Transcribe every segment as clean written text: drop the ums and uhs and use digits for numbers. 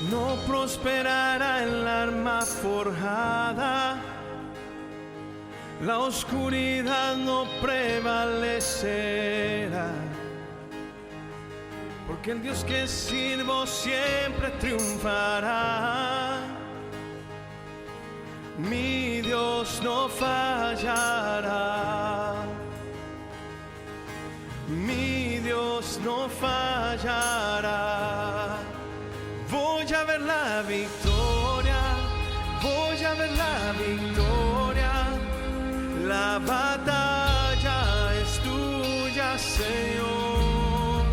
No prosperará el arma forjada, la oscuridad no prevalecerá, porque el Dios que sirvo siempre triunfará. Mi Dios no fallará, mi Dios no fallará. Voy a ver la victoria, voy a ver la victoria. La batalla es tuya, Señor.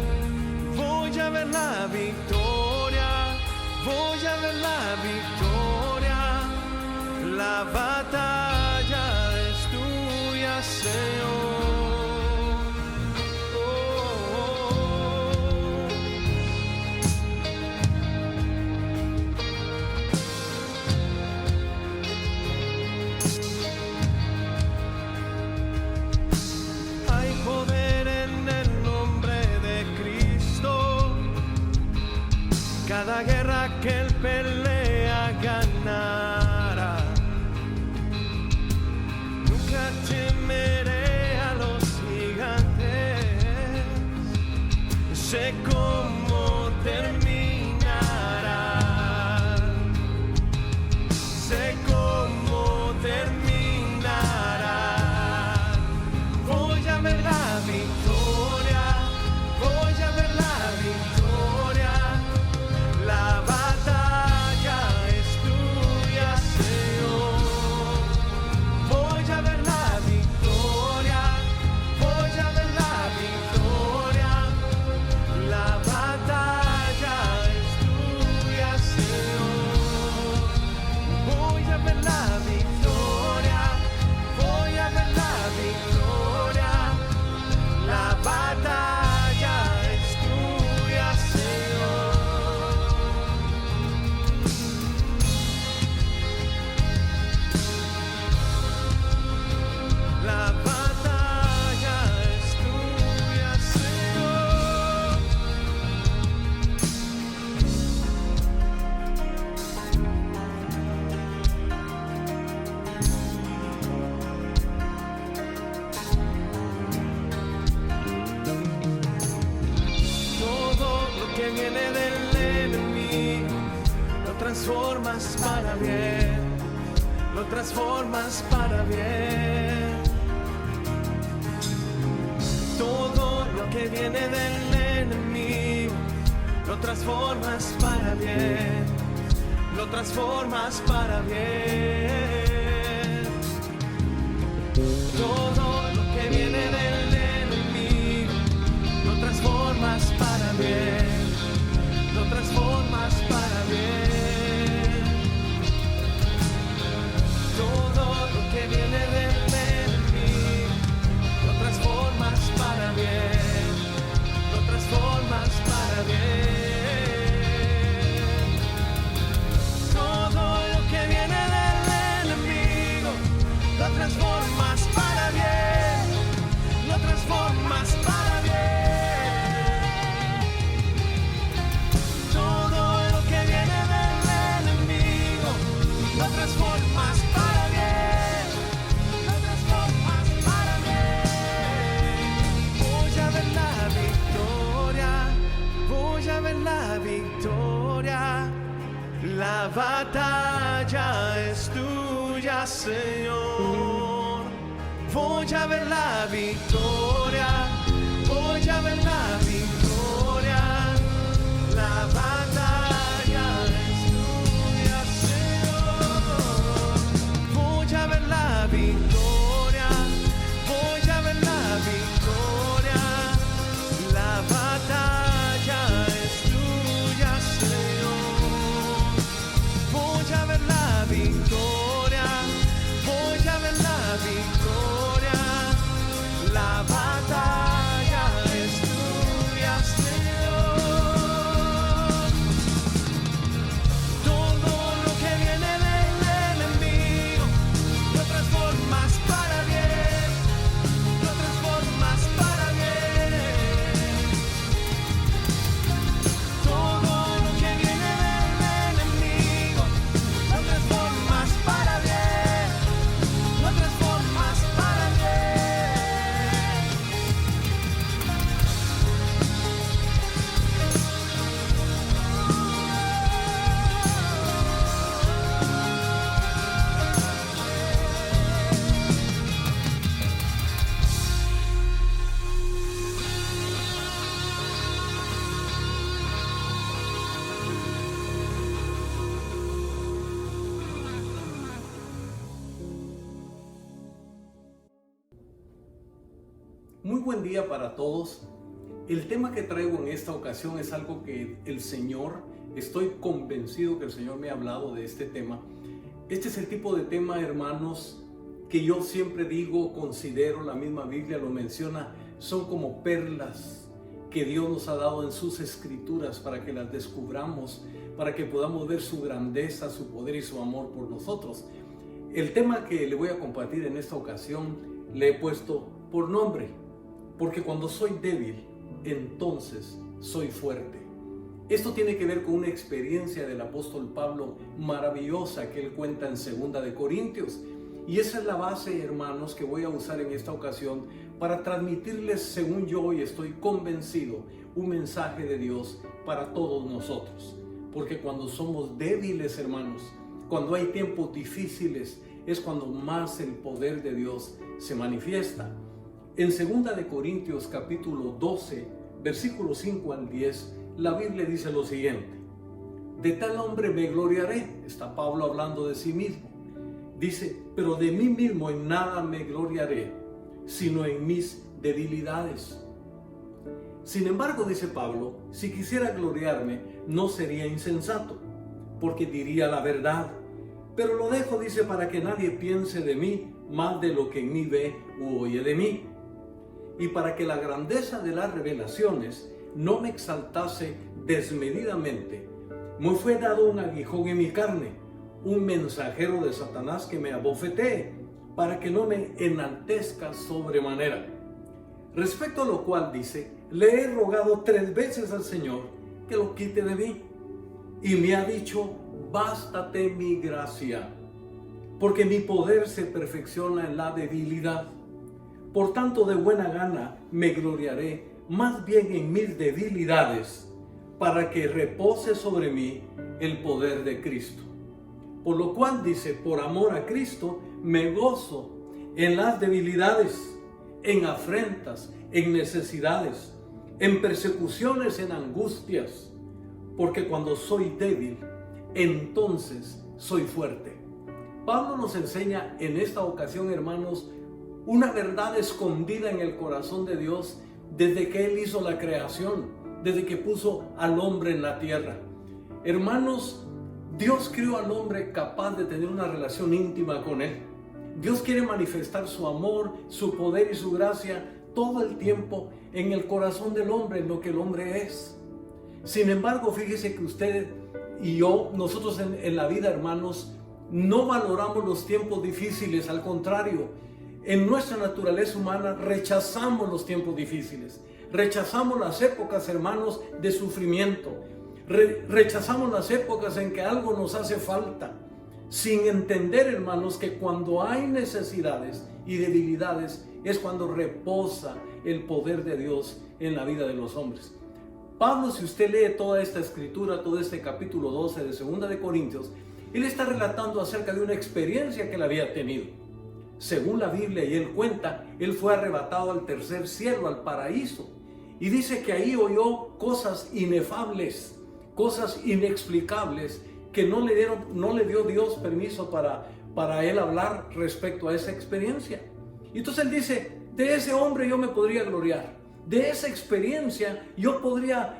Voy a ver la victoria, voy a ver la victoria. La batalla es tuya, Señor. Cada guerra que él pelea ganará. Nunca temeré a los gigantes. Sé cómo terminará. Sé cómo terminará. Voy a ver la victoria. Voy a ver la victoria. La batalla es tuya, Señor. Voy a ver la victoria, voy a ver la victoria. La batalla es tuya, Señor. Voy a ver la victoria, voy a ver la victoria. La batalla es tuya, Señor. La batalla es tuya, Señor. Todo lo que viene del enemigo lo transformas para bien, lo transformas para bien. Todo lo que viene del enemigo lo transformas para bien, lo transformas para bien. Todo lo que viene del enemigo lo transformas para bien, lo transformas para bien. Todo lo que viene del enemigo lo transformas para bien, lo transformas para bien. Todo lo que viene del enemigo lo transformas para bien, lo transformas para bien. Todo lo que viene del enemigo lo transformas para bien, lo transformas para bien. Voy a ver la victoria, voy a ver la victoria. La batalla es tuya, Señor. Voy a ver la victoria, voy a ver la victoria. La batalla es tuya, Señor. Voy a ver la victoria, voy a ver la victoria. La batalla es tuya, Señor. Muy buen día para todos. El tema que traigo en esta ocasión es algo que el Señor, estoy convencido que el Señor me ha hablado de este tema. Este es el tipo de tema, hermanos, que yo siempre digo, considero, la misma Biblia lo menciona, son como perlas que Dios nos ha dado en sus escrituras para que las descubramos, para que podamos ver su grandeza, su poder y su amor por nosotros. El tema que le voy a compartir en esta ocasión le he puesto por nombre, porque cuando soy débil, entonces soy fuerte. Esto tiene que ver con una experiencia del apóstol Pablo maravillosa que él cuenta en 2 de Corintios. Y esa es la base, hermanos, que voy a usar en esta ocasión para transmitirles, según yo hoy estoy convencido, un mensaje de Dios para todos nosotros. Porque cuando somos débiles, hermanos, cuando hay tiempos difíciles, es cuando más el poder de Dios se manifiesta. En 2 de Corintios capítulo 12, versículos 5 al 10, la Biblia dice lo siguiente: de tal hombre me gloriaré. Está Pablo hablando de sí mismo. Dice, pero de mí mismo en nada me gloriaré, sino en mis debilidades. Sin embargo, dice Pablo, si quisiera gloriarme, no sería insensato, porque diría la verdad. Pero lo dejo, dice, para que nadie piense de mí más de lo que en mí ve u oye de mí. Y para que la grandeza de las revelaciones no me exaltase desmedidamente, me fue dado un aguijón en mi carne, un mensajero de Satanás que me abofetee, para que no me enaltezca sobremanera. Respecto a lo cual dice, le he rogado 3 veces al Señor que lo quite de mí, y me ha dicho, bástate mi gracia, porque mi poder se perfecciona en la debilidad. Por tanto, de buena gana me gloriaré más bien en mis debilidades, para que repose sobre mí el poder de Cristo. Por lo cual dice, por amor a Cristo me gozo en las debilidades, en afrentas, en necesidades, en persecuciones, en angustias, porque cuando soy débil, entonces soy fuerte. Pablo nos enseña en esta ocasión, hermanos, una verdad escondida en el corazón de Dios desde que Él hizo la creación, desde que puso al hombre en la tierra. Hermanos, Dios creó al hombre capaz de tener una relación íntima con Él. Dios quiere manifestar su amor, su poder y su gracia todo el tiempo en el corazón del hombre, en lo que el hombre es. Sin embargo, fíjese que usted y yo, nosotros en la vida, hermanos, no valoramos los tiempos difíciles. Al contrario, en nuestra naturaleza humana rechazamos los tiempos difíciles. Rechazamos las épocas, hermanos, de sufrimiento. Rechazamos las épocas en que algo nos hace falta, sin entender, hermanos, que cuando hay necesidades y debilidades es cuando reposa el poder de Dios en la vida de los hombres. Pablo, si usted lee toda esta escritura, todo este capítulo 12 de 2 de Corintios, él está relatando acerca de una experiencia que él había tenido. Según la Biblia, y él cuenta, él fue arrebatado al tercer cielo, al paraíso, y dice que ahí oyó cosas inefables, cosas inexplicables que no le dio Dios permiso para él hablar respecto a esa experiencia. Y entonces él dice, de ese hombre yo me podría gloriar, de esa experiencia yo podría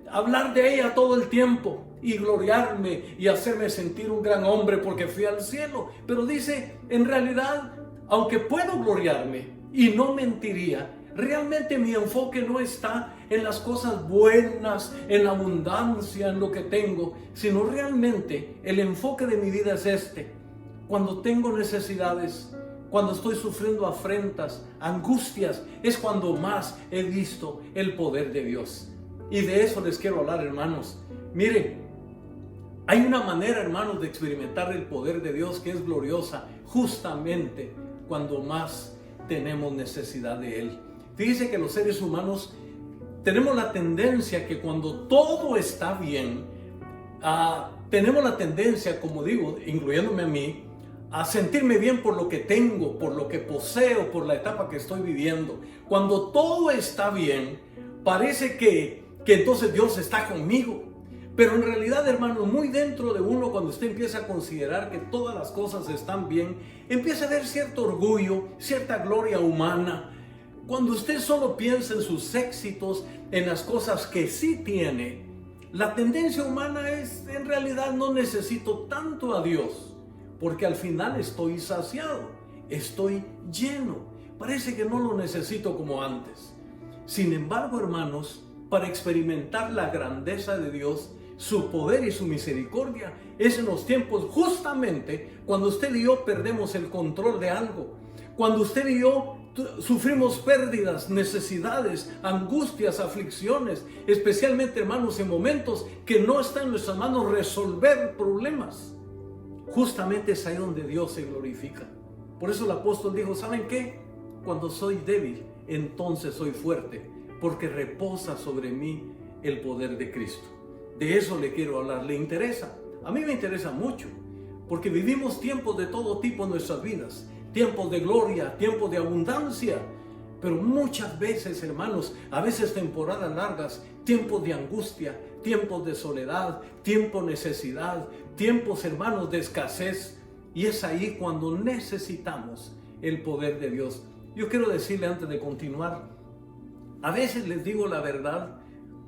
hablar de ella todo el tiempo y gloriarme y hacerme sentir un gran hombre porque fui al cielo. Pero dice, en realidad, aunque puedo gloriarme y no mentiría, realmente mi enfoque no está en las cosas buenas, en la abundancia, en lo que tengo, sino realmente el enfoque de mi vida es este. Cuando tengo necesidades, cuando estoy sufriendo afrentas, angustias, es cuando más he visto el poder de Dios. Y de eso les quiero hablar, hermanos. Miren, hay una manera, hermanos, de experimentar el poder de Dios que es gloriosa, justamente cuando más tenemos necesidad de Él. Fíjese que los seres humanos tenemos la tendencia que cuando todo está bien, tenemos la tendencia, como digo, incluyéndome a mí, a sentirme bien por lo que tengo, por lo que poseo, por la etapa que estoy viviendo. Cuando todo está bien, parece que entonces Dios está conmigo. Pero en realidad, hermanos, muy dentro de uno, cuando usted empieza a considerar que todas las cosas están bien, empieza a haber cierto orgullo, cierta gloria humana. Cuando usted solo piensa en sus éxitos, en las cosas que sí tiene, la tendencia humana es, en realidad no necesito tanto a Dios, porque al final estoy saciado, estoy lleno. Parece que no lo necesito como antes. Sin embargo, hermanos, para experimentar la grandeza de Dios, su poder y su misericordia, es en los tiempos justamente cuando usted y yo perdemos el control de algo, cuando usted y yo sufrimos pérdidas, necesidades, angustias, aflicciones, especialmente, hermanos, en momentos que no está en nuestras manos resolver problemas. Justamente es ahí donde Dios se glorifica. Por eso el apóstol dijo, ¿saben qué? Cuando soy débil, entonces soy fuerte, porque reposa sobre mí el poder de Cristo. De eso le quiero hablar. ¿Le interesa? A mí me interesa mucho, porque vivimos tiempos de todo tipo en nuestras vidas. Tiempos de gloria, tiempos de abundancia, pero muchas veces, hermanos, a veces temporadas largas, tiempos de angustia, tiempos de soledad, tiempos de necesidad, tiempos, hermanos, de escasez, y es ahí cuando necesitamos el poder de Dios. Yo quiero decirle antes de continuar, a veces les digo la verdad,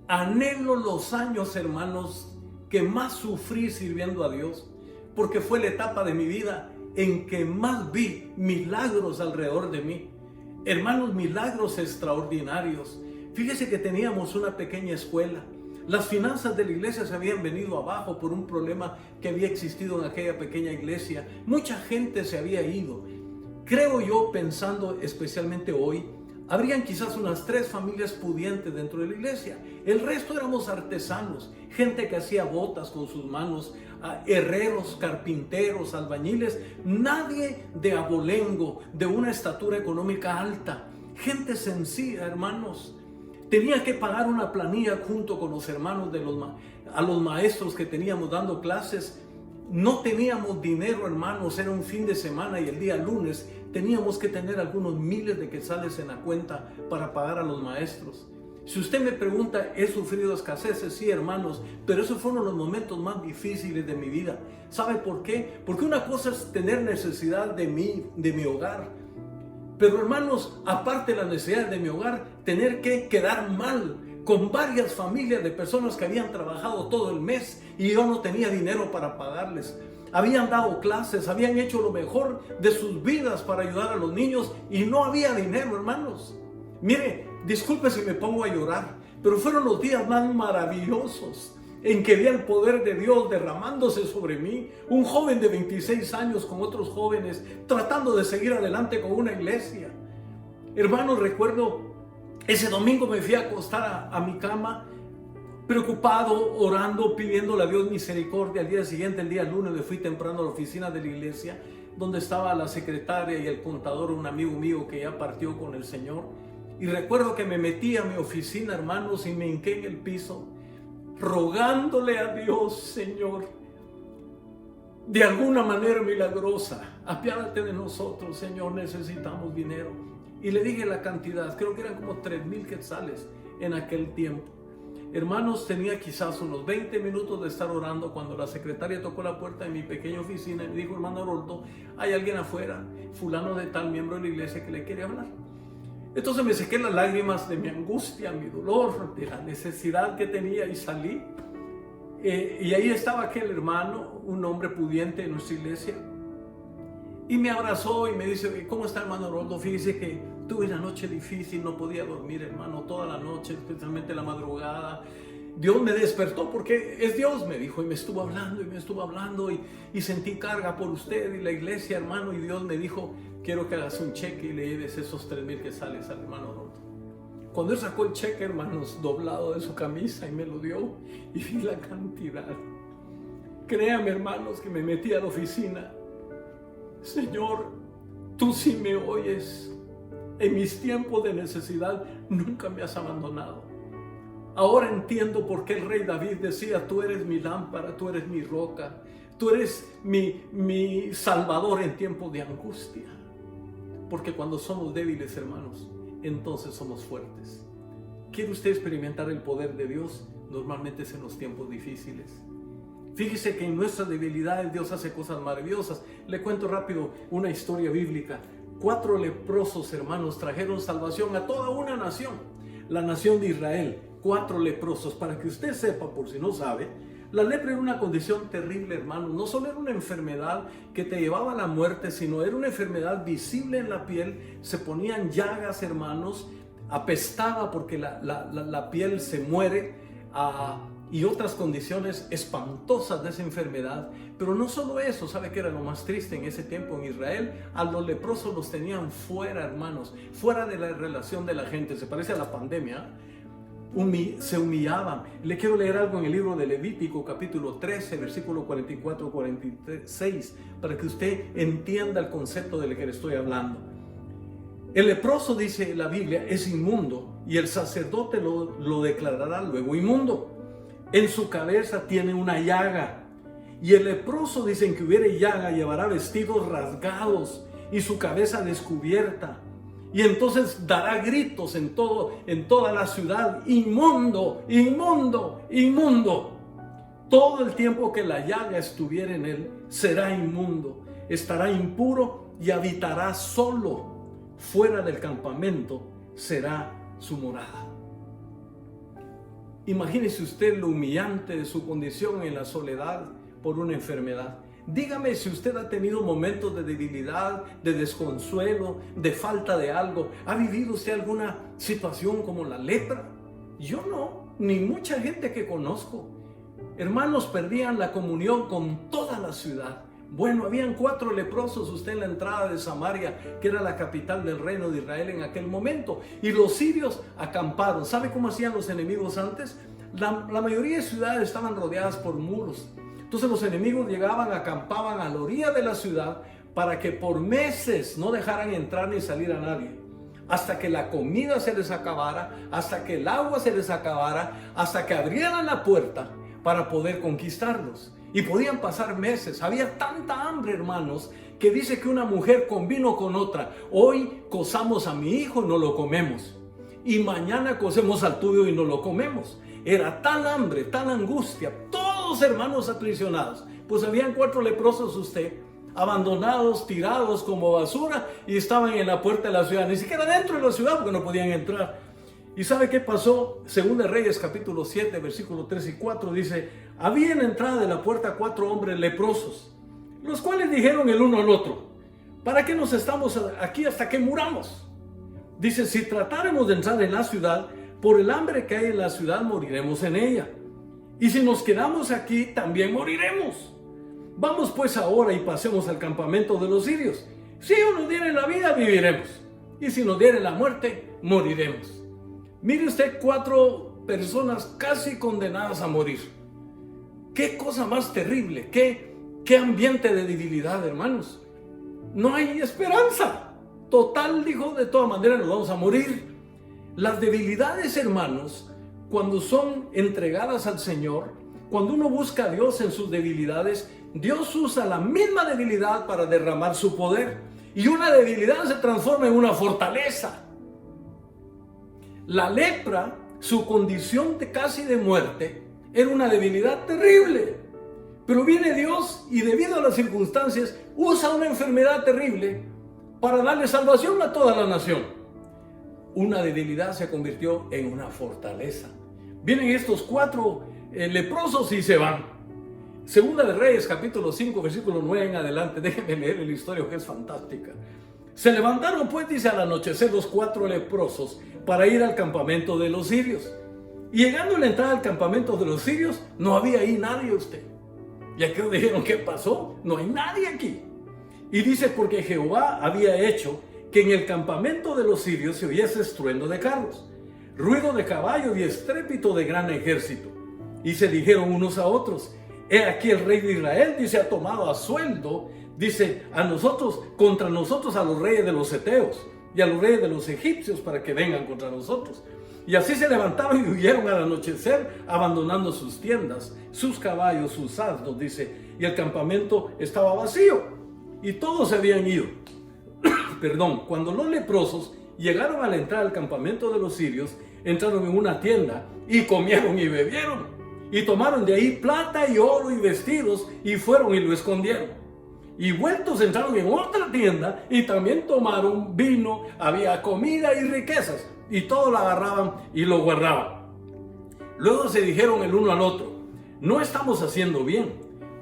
anhelo los años, hermanos, que más sufrí sirviendo a Dios, porque fue la etapa de mi vida en que más vi milagros alrededor de mí. Hermanos, milagros extraordinarios. Fíjese que teníamos una pequeña escuela. Las finanzas de la iglesia se habían venido abajo por un problema que había existido en aquella pequeña iglesia. Mucha gente se había ido. Creo yo, pensando especialmente hoy, habrían quizás unas 3 familias pudientes dentro de la iglesia. El resto éramos artesanos, gente que hacía botas con sus manos, herreros, carpinteros, albañiles, nadie de abolengo, de una estatura económica alta, gente sencilla, hermanos. Tenía que pagar una planilla junto con los hermanos a los maestros que teníamos dando clases. No teníamos dinero, hermanos, era un fin de semana y el día lunes teníamos que tener algunos miles de quetzales en la cuenta para pagar a los maestros. Si usted me pregunta, ¿he sufrido escaseces? Sí, hermanos, pero esos fueron los momentos más difíciles de mi vida. ¿Sabe por qué? Porque una cosa es tener necesidad de mi hogar. Pero, hermanos, aparte de la necesidad de mi hogar, tener que quedar mal con varias familias de personas que habían trabajado todo el mes y yo no tenía dinero para pagarles. Habían dado clases, habían hecho lo mejor de sus vidas para ayudar a los niños y no había dinero, hermanos. Mire, disculpe si me pongo a llorar, pero fueron los días más maravillosos en que vi el poder de Dios derramándose sobre mí. Un joven de 26 años con otros jóvenes tratando de seguir adelante con una iglesia. Hermanos, recuerdo ese domingo me fui a acostar a mi cama, preocupado, orando, pidiéndole a Dios misericordia. Al día siguiente, el día lunes, me fui temprano a la oficina de la iglesia, donde estaba la secretaria y el contador, un amigo mío que ya partió con el Señor. Y recuerdo que me metí a mi oficina, hermanos, y me hinqué en el piso, rogándole a Dios, Señor, de alguna manera milagrosa, apiádate de nosotros, Señor, necesitamos dinero. Y le dije la cantidad, creo que eran como 3,000 quetzales en aquel tiempo. Hermanos, tenía quizás unos 20 minutos de estar orando cuando la secretaria tocó la puerta de mi pequeña oficina y me dijo, hermano Haroldo, hay alguien afuera, fulano de tal, miembro de la iglesia, que le quiere hablar. Entonces me sequé las lágrimas de mi angustia, mi dolor, de la necesidad que tenía y salí. Y ahí estaba aquel hermano, un hombre pudiente de nuestra iglesia, y me abrazó y me dice, ¿cómo está, hermano Haroldo? Fíjese que tuve una noche difícil, no podía dormir, hermano, toda la noche, especialmente la madrugada. Dios me despertó porque es Dios, me dijo, y me estuvo hablando y sentí carga por usted y la iglesia, hermano, y Dios me dijo, quiero que hagas un cheque y le lleves esos 3,000 quetzales al hermano Haroldo. Cuando él sacó el cheque, hermanos, doblado de su camisa y me lo dio y vi la cantidad, créame, hermanos, que me metí a la oficina. Señor, tú sí me oyes. En mis tiempos de necesidad nunca me has abandonado. Ahora entiendo por qué el rey David decía, tú eres mi lámpara, tú eres mi roca, tú eres mi salvador en tiempos de angustia. Porque cuando somos débiles, hermanos, entonces somos fuertes. ¿Quiere usted experimentar el poder de Dios? Normalmente es en los tiempos difíciles. Fíjese que en nuestras debilidades Dios hace cosas maravillosas. Le cuento rápido una historia bíblica. 4 leprosos, hermanos, trajeron salvación a toda una nación, la nación de Israel. 4 leprosos, para que usted sepa, por si no sabe, la lepra era una condición terrible, hermanos. No solo era una enfermedad que te llevaba a la muerte, sino era una enfermedad visible en la piel. Se ponían llagas, hermanos, apestaba porque la piel se muere, y otras condiciones espantosas de esa enfermedad. Pero no solo eso, ¿sabe qué era lo más triste en ese tiempo en Israel? A los leprosos los tenían fuera, hermanos, fuera de la relación de la gente. Se parece a la pandemia. Se humillaban. Le quiero leer algo en el libro de Levítico, capítulo 13, versículo 44-46, para que usted entienda el concepto del que le estoy hablando. El leproso, dice la Biblia, es inmundo, y el sacerdote lo declarará luego inmundo. En su cabeza tiene una llaga, y el leproso, dicen que hubiere llaga, llevará vestidos rasgados y su cabeza descubierta. Y entonces dará gritos en toda la ciudad: inmundo, inmundo, inmundo. Todo el tiempo que la llaga estuviera en él, será inmundo, estará impuro y habitará solo. Fuera del campamento será su morada. Imagínese usted lo humillante de su condición en la soledad por una enfermedad. Dígame si usted ha tenido momentos de debilidad, de desconsuelo, de falta de algo. ¿Ha vivido usted alguna situación como la lepra? Yo no, ni mucha gente que conozco. Hermanos, perdían la comunión con toda la ciudad. Bueno, habían 4 leprosos usted en la entrada de Samaria, que era la capital del reino de Israel en aquel momento. Y los sirios acamparon. ¿Sabe cómo hacían los enemigos antes? La mayoría de ciudades estaban rodeadas por muros. Entonces los enemigos llegaban, acampaban a la orilla de la ciudad para que por meses no dejaran entrar ni salir a nadie. Hasta que la comida se les acabara, hasta que el agua se les acabara, hasta que abrieran la puerta para poder conquistarlos. Y podían pasar meses. Había tanta hambre, hermanos, que dice que una mujer convino con otra. Hoy cozamos a mi hijo y no lo comemos. Y mañana cocemos al tuyo y no lo comemos. Era tan hambre, tan angustia. Todos hermanos aprisionados. Pues habían 4 leprosos usted, abandonados, tirados como basura, y estaban en la puerta de la ciudad. Ni siquiera dentro de la ciudad porque no podían entrar. ¿Y sabe qué pasó? Según de Reyes capítulo 7, versículos 3 y 4 dice: había en la entrada de la puerta 4 hombres leprosos, los cuales dijeron el uno al otro: ¿para qué nos estamos aquí hasta que muramos? Dice: si tratáramos de entrar en la ciudad, por el hambre que hay en la ciudad moriremos en ella. Y si nos quedamos aquí, también moriremos. Vamos pues ahora y pasemos al campamento de los sirios. Si Dios nos diere la vida, viviremos. Y si nos diere la muerte, moriremos. Mire usted, 4 personas casi condenadas a morir. Qué cosa más terrible, qué ambiente de debilidad, hermanos. No hay esperanza. Total, dijo, de todas maneras nos vamos a morir. Las debilidades, hermanos, cuando son entregadas al Señor, cuando uno busca a Dios en sus debilidades, Dios usa la misma debilidad para derramar su poder. Y una debilidad se transforma en una fortaleza. La lepra, su condición casi de muerte, era una debilidad terrible. Pero viene Dios y debido a las circunstancias usa una enfermedad terrible para darle salvación a toda la nación. Una debilidad se convirtió en una fortaleza. Vienen estos 4 leprosos y se van. Segunda de Reyes, capítulo 5, versículo 9 en adelante. Déjenme leer la historia, que es fantástica. Se levantaron pues, dice, al anochecer los 4 leprosos para ir al campamento de los sirios. Y llegando a la entrada al campamento de los sirios, no había ahí nadie usted. Y aquí dijeron: ¿qué pasó? No hay nadie aquí. Y dice: porque Jehová había hecho que en el campamento de los sirios se oyese estruendo de carros, ruido de caballo y estrépito de gran ejército. Y se dijeron unos a otros: he aquí el rey de Israel, dice, ha tomado a sueldo, dice, a nosotros, contra nosotros, a los reyes de los heteos y a los reyes de los egipcios para que vengan contra nosotros. Y así se levantaron y huyeron al anochecer, abandonando sus tiendas, sus caballos, sus asnos, dice, y el campamento estaba vacío y todos se habían ido. Cuando los leprosos llegaron a la entrada del campamento de los sirios, entraron en una tienda y comieron y bebieron. Y tomaron de ahí plata y oro y vestidos y fueron y lo escondieron. Y vueltos entraron en otra tienda y también tomaron vino, había comida y riquezas. Y todo lo agarraban y lo guardaban. Luego se dijeron el uno al otro: no estamos haciendo bien.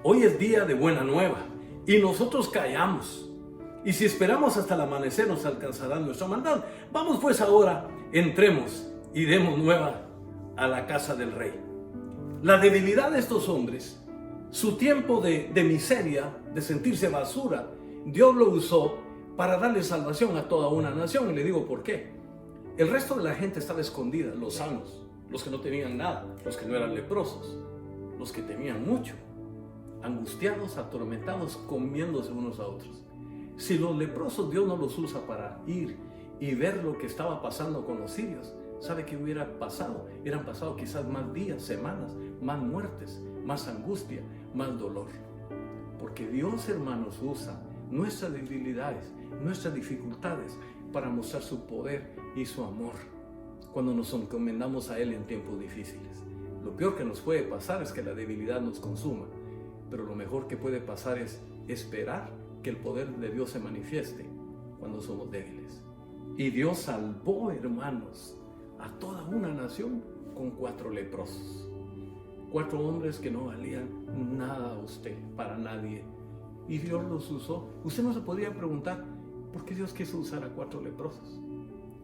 Hoy es día de buena nueva y nosotros callamos. Y si esperamos hasta el amanecer nos alcanzará nuestra maldad. Vamos pues ahora, entremos y demos nueva a la casa del rey. La debilidad de estos hombres, su tiempo de miseria, de sentirse basura, Dios lo usó para darle salvación a toda una nación. Y le digo por qué. El resto de la gente estaba escondida, los sanos, los que no tenían nada, los que no eran leprosos, los que tenían mucho, angustiados, atormentados, comiéndose unos a otros. Si los leprosos Dios no los usa para ir y ver lo que estaba pasando con los sirios, ¿sabe qué hubiera pasado? Hubieran pasado quizás más días, semanas, más muertes, más angustia, más dolor. Porque Dios, hermanos, usa nuestras debilidades, nuestras dificultades para mostrar su poder y su amor cuando nos encomendamos a Él en tiempos difíciles. Lo peor que nos puede pasar es que la debilidad nos consuma, pero lo mejor que puede pasar es esperar que el poder de Dios se manifieste cuando somos débiles. Y Dios salvó, hermanos, a toda una nación con 4 leprosos. 4 hombres que no valían nada a usted, para nadie. Y Dios los usó. Usted no se podría preguntar, ¿por qué Dios quiso usar a 4 leprosos?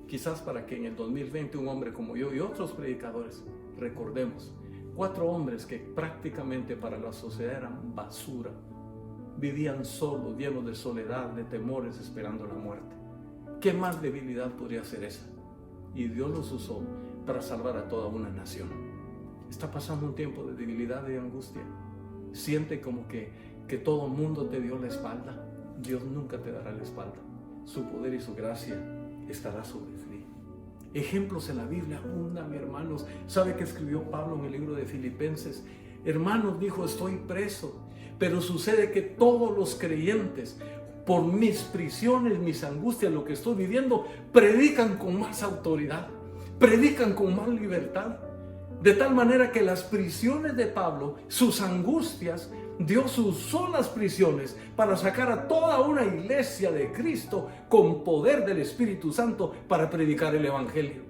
Quizás para que en el 2020 un hombre como yo y otros predicadores recordemos 4 hombres que prácticamente para la sociedad eran basura. Vivían solos, llenos de soledad, de temores, esperando la muerte. ¿Qué más debilidad podría ser esa? Y Dios los usó para salvar a toda una nación. Está pasando un tiempo de debilidad y de angustia. Siente como que todo el mundo te dio la espalda. Dios nunca te dará la espalda. Su poder y su gracia estará sobre ti. Ejemplos en la Biblia abundan, hermanos. ¿Sabe qué escribió Pablo en el libro de Filipenses? Hermanos, dijo, estoy preso. Pero sucede que todos los creyentes, por mis prisiones, mis angustias, lo que estoy viviendo, predican con más autoridad, predican con más libertad. De tal manera que las prisiones de Pablo, sus angustias, Dios usó las prisiones para sacar a toda una iglesia de Cristo con poder del Espíritu Santo para predicar el Evangelio.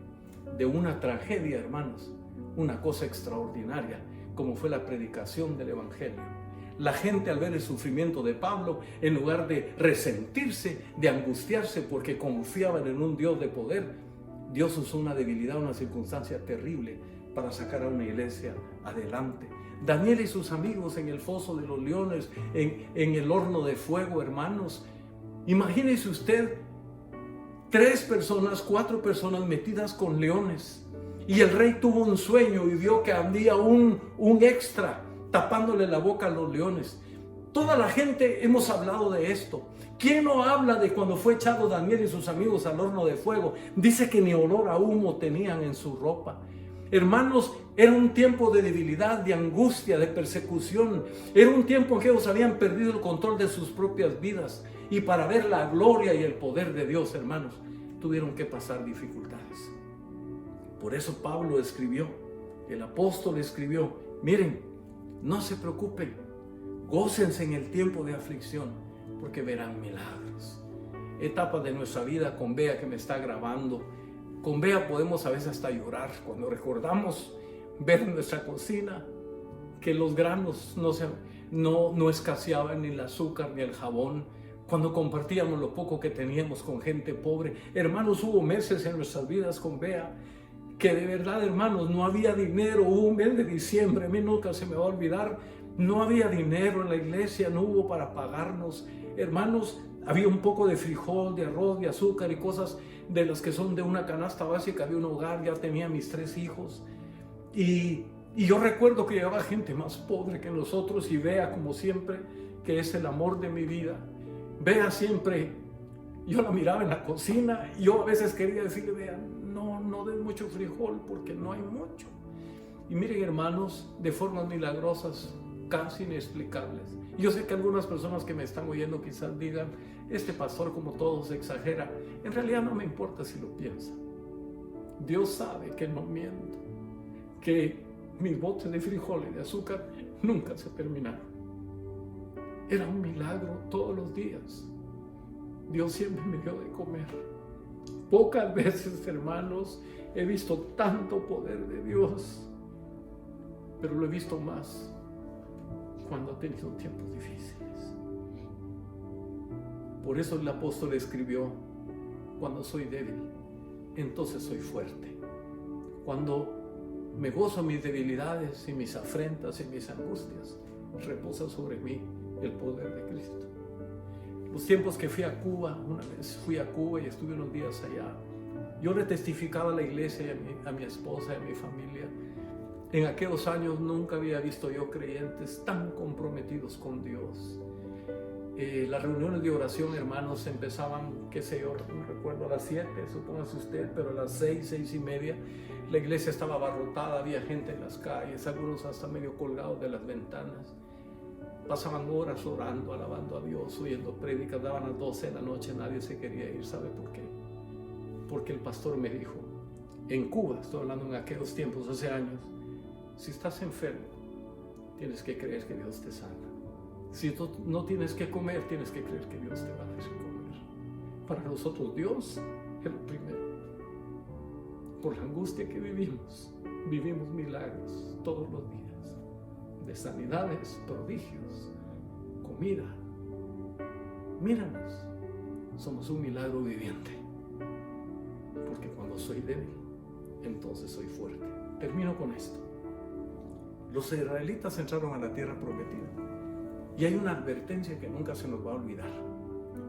De una tragedia, hermanos, una cosa extraordinaria, como fue la predicación del Evangelio. La gente, al ver el sufrimiento de Pablo, en lugar de resentirse, de angustiarse porque confiaban en un Dios de poder, Dios usó una debilidad, una circunstancia terrible para sacar a una iglesia adelante. Daniel y sus amigos en el foso de los leones, en el horno de fuego, hermanos. Imagínese usted 3 personas, 4 personas metidas con leones. Y el rey tuvo un sueño y vio que había un extra tapándole la boca a los leones. Toda la gente hemos hablado de esto. ¿Quién no habla de cuando fue echado Daniel y sus amigos al horno de fuego? Dice que ni olor a humo tenían en su ropa. Hermanos, era un tiempo de debilidad, de angustia, de persecución. Era un tiempo en que ellos habían perdido el control de sus propias vidas. Y para ver la gloria y el poder de Dios, hermanos, tuvieron que pasar dificultades. Por eso Pablo escribió, el apóstol escribió, miren, no se preocupen, gócense en el tiempo de aflicción, porque verán milagros. Etapas de nuestra vida con Bea que me está grabando. Con Bea podemos a veces hasta llorar cuando recordamos ver en nuestra cocina que los granos no escaseaban, ni el azúcar ni el jabón. Cuando compartíamos lo poco que teníamos con gente pobre. Hermanos, hubo meses en nuestras vidas con Bea que de verdad, hermanos, no había dinero. Hubo un mes de diciembre, a mí nunca se me va a olvidar, no había dinero en la iglesia, no hubo para pagarnos. Hermanos, había un poco de frijol, de arroz, de azúcar y cosas de las que son de una canasta básica de un hogar. Ya tenía mis 3 hijos. Y yo recuerdo que llegaba gente más pobre que nosotros y Bea, como siempre, que es el amor de mi vida. Bea siempre, yo la miraba en la cocina y yo a veces quería decirle, Bea, no des mucho frijol porque no hay mucho. Y miren, hermanos, de formas milagrosas, casi inexplicables. Yo sé que algunas personas que me están oyendo quizás digan, este pastor como todos exagera. En realidad no me importa si lo piensa. Dios sabe que no miento, que mis botes de frijol y de azúcar nunca se terminaron. Era un milagro todos los días. Dios siempre me dio de comer. Pocas veces, hermanos, he visto tanto poder de Dios, pero lo he visto más cuando he tenido tiempos difíciles. Por eso el apóstol escribió: cuando soy débil, entonces soy fuerte. Cuando me gozo en mis debilidades y mis afrentas y mis angustias, reposa sobre mí el poder de Cristo. Los tiempos que fui a Cuba, una vez fui a Cuba y estuve unos días allá, yo le testificaba a la iglesia y a mi esposa y a mi familia. En aquellos años nunca había visto yo creyentes tan comprometidos con Dios. Las reuniones de oración, hermanos, empezaban, qué sé yo, no recuerdo, a las 7, supóngase usted, pero a las 6, 6:30, la iglesia estaba abarrotada, había gente en las calles, algunos hasta medio colgados de las ventanas. Pasaban horas orando, alabando a Dios, oyendo prédicas, daban las 12 de la noche, nadie se quería ir. ¿Sabe por qué? Porque el pastor me dijo, en Cuba, estoy hablando en aquellos tiempos, hace años, si estás enfermo, tienes que creer que Dios te sana. Si tú no tienes que comer, tienes que creer que Dios te va a dar que comer. Para nosotros Dios es lo primero. Por la angustia que vivimos milagros todos los días, de sanidades, prodigios, comida. Míranos, somos un milagro viviente. Porque cuando soy débil, entonces soy fuerte. Termino con esto. Los israelitas entraron a la tierra prometida. Y hay una advertencia que nunca se nos va a olvidar.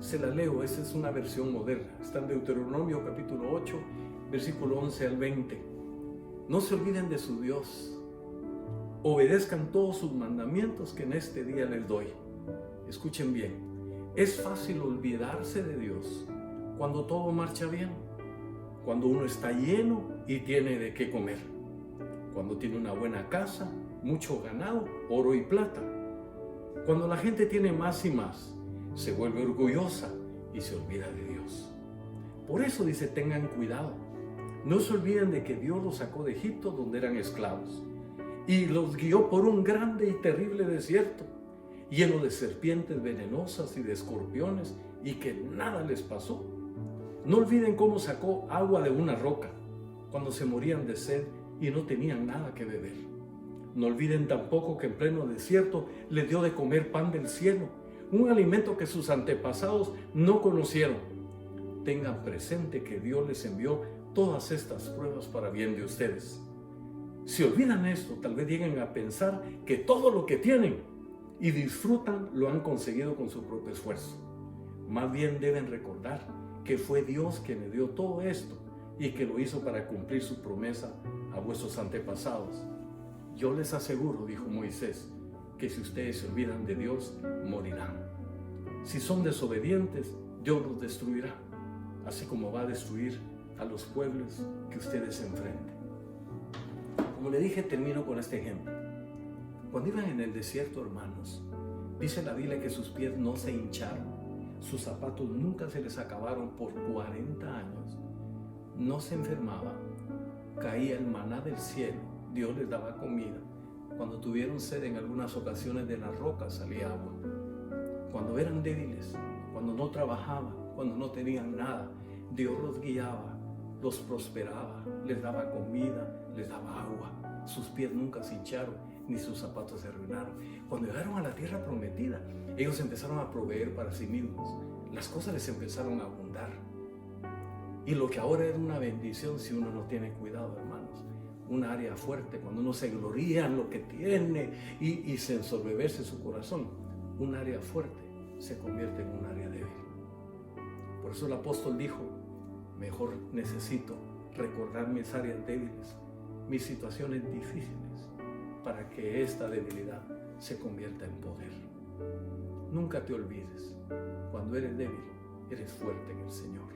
Se la leo, esa es una versión moderna. Está en Deuteronomio capítulo 8, versículo 11 al 20. No se olviden de su Dios. Obedezcan todos sus mandamientos que en este día les doy. Escuchen bien. Es fácil olvidarse de Dios cuando todo marcha bien. Cuando uno está lleno y tiene de qué comer. Cuando tiene una buena casa, mucho ganado, oro y plata. Cuando la gente tiene más y más, se vuelve orgullosa y se olvida de Dios. Por eso dice, tengan cuidado. No se olviden de que Dios los sacó de Egipto, donde eran esclavos, y los guió por un grande y terrible desierto, lleno de serpientes venenosas y de escorpiones, y que nada les pasó. No olviden cómo sacó agua de una roca, cuando se morían de sed y no tenían nada que beber. No olviden tampoco que en pleno desierto les dio de comer pan del cielo, un alimento que sus antepasados no conocieron. Tengan presente que Dios les envió todas estas pruebas para bien de ustedes. Si olvidan esto, tal vez lleguen a pensar que todo lo que tienen y disfrutan lo han conseguido con su propio esfuerzo. Más bien deben recordar que fue Dios quien le dio todo esto y que lo hizo para cumplir su promesa a vuestros antepasados. Yo les aseguro, dijo Moisés, que si ustedes se olvidan de Dios, morirán. Si son desobedientes, Dios los destruirá, así como va a destruir a los pueblos que ustedes enfrenten. Como le dije, termino con este ejemplo. Cuando iban en el desierto, hermanos, dice la Biblia que sus pies no se hincharon, sus zapatos nunca se les acabaron por 40 años, no se enfermaban, caía el maná del cielo, Dios les daba comida. Cuando tuvieron sed, en algunas ocasiones de las rocas salía agua. Cuando eran débiles, cuando no trabajaban, cuando no tenían nada, Dios los guiaba, los prosperaba, les daba comida, les daba agua. Sus pies nunca se hincharon, ni sus zapatos se arruinaron. Cuando llegaron a la tierra prometida, ellos empezaron a proveer para sí mismos. Las cosas les empezaron a abundar. Y lo que ahora es una bendición, si uno no tiene cuidado, hermanos, un área fuerte, cuando uno se gloria en lo que tiene y se ensoberbece su corazón, un área fuerte se convierte en un área débil. Por eso el apóstol dijo, mejor necesito recordar mis áreas débiles, mis situaciones difíciles, para que esta debilidad se convierta en poder. Nunca te olvides, cuando eres débil, eres fuerte en el Señor.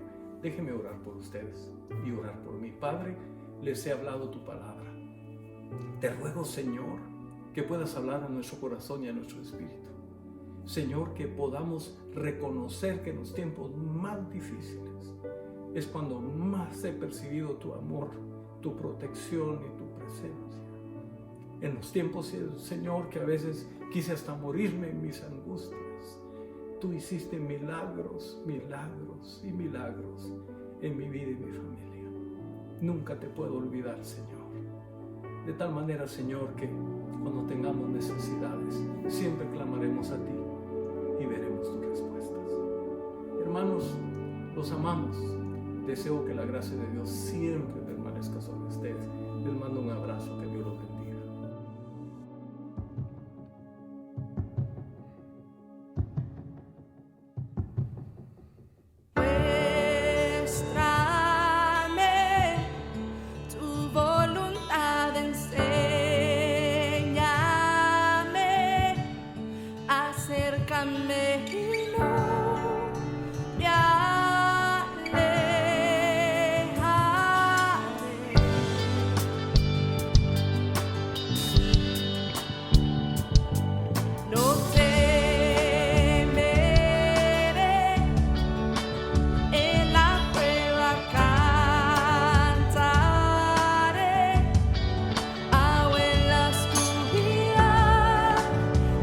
Déjeme orar por ustedes y orar por mí. Padre, les he hablado tu palabra. Te ruego, Señor, que puedas hablar a nuestro corazón y a nuestro espíritu. Señor, que podamos reconocer que en los tiempos más difíciles es cuando más he percibido tu amor, tu protección y tu presencia. En los tiempos, Señor, que a veces quise hasta morirme en mis angustias, Tú hiciste milagros, milagros y milagros en mi vida y mi familia. Nunca te puedo olvidar, Señor. De tal manera, Señor, que cuando tengamos necesidades, siempre clamaremos a ti y veremos tus respuestas. Hermanos, los amamos. Deseo que la gracia de Dios siempre permanezca sobre ustedes. Les mando un abrazo. Que Dios los bendiga. Acércame y no me alejaré. No temeré, en la prueba cantaré, aún en la oscuridad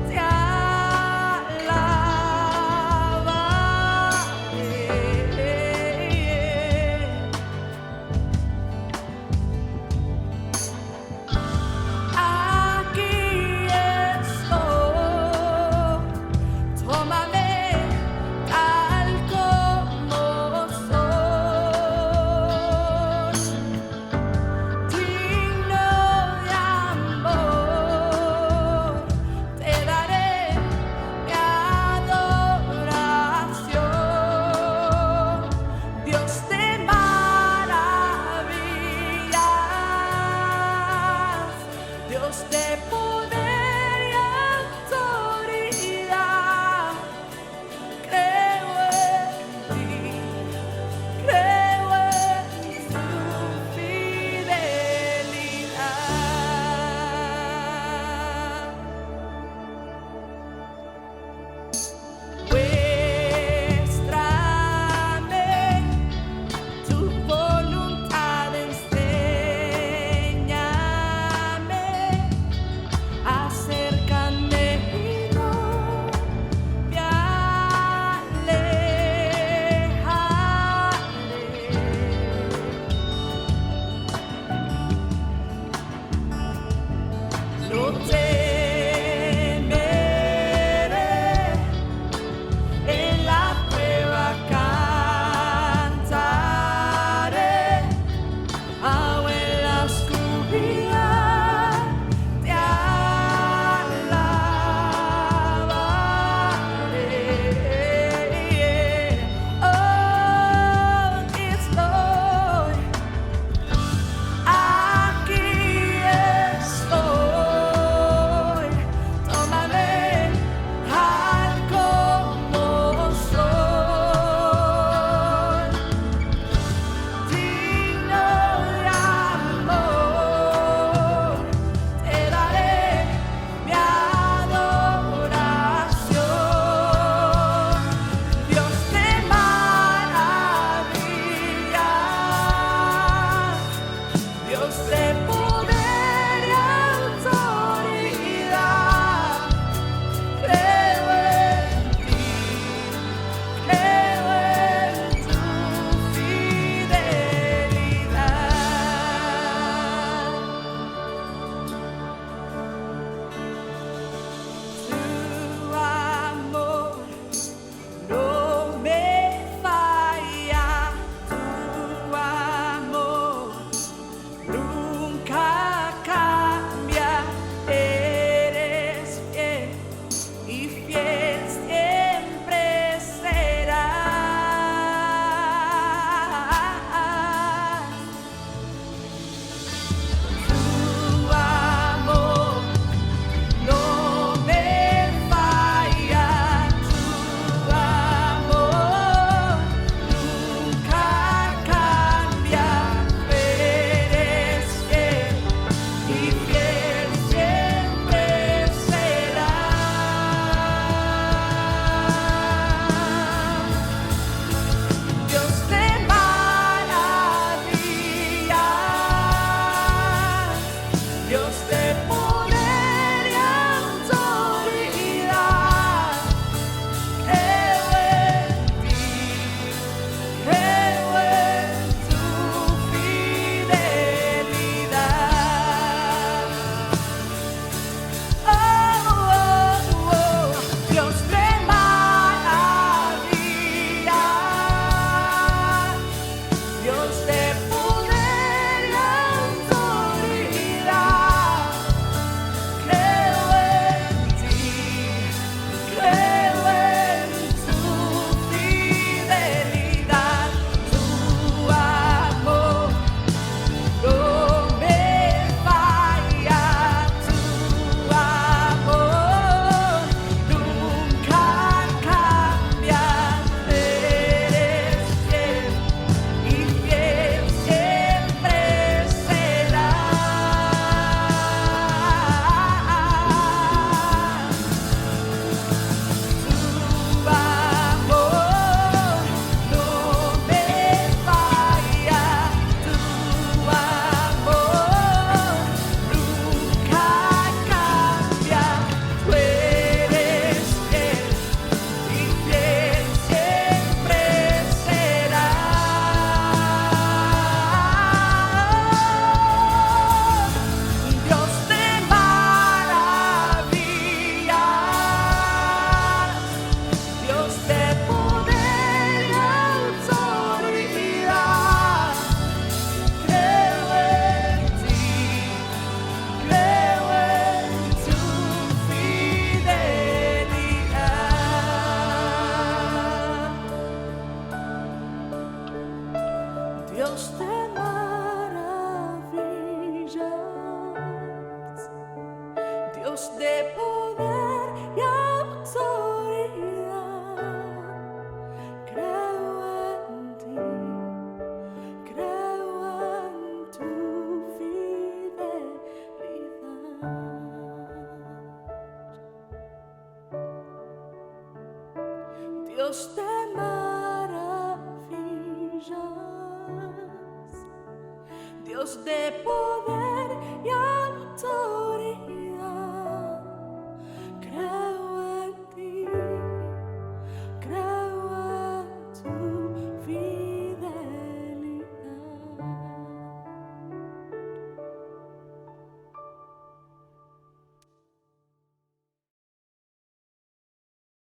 te alabaré. Dios de maravillas, Dios de poder y autoridad.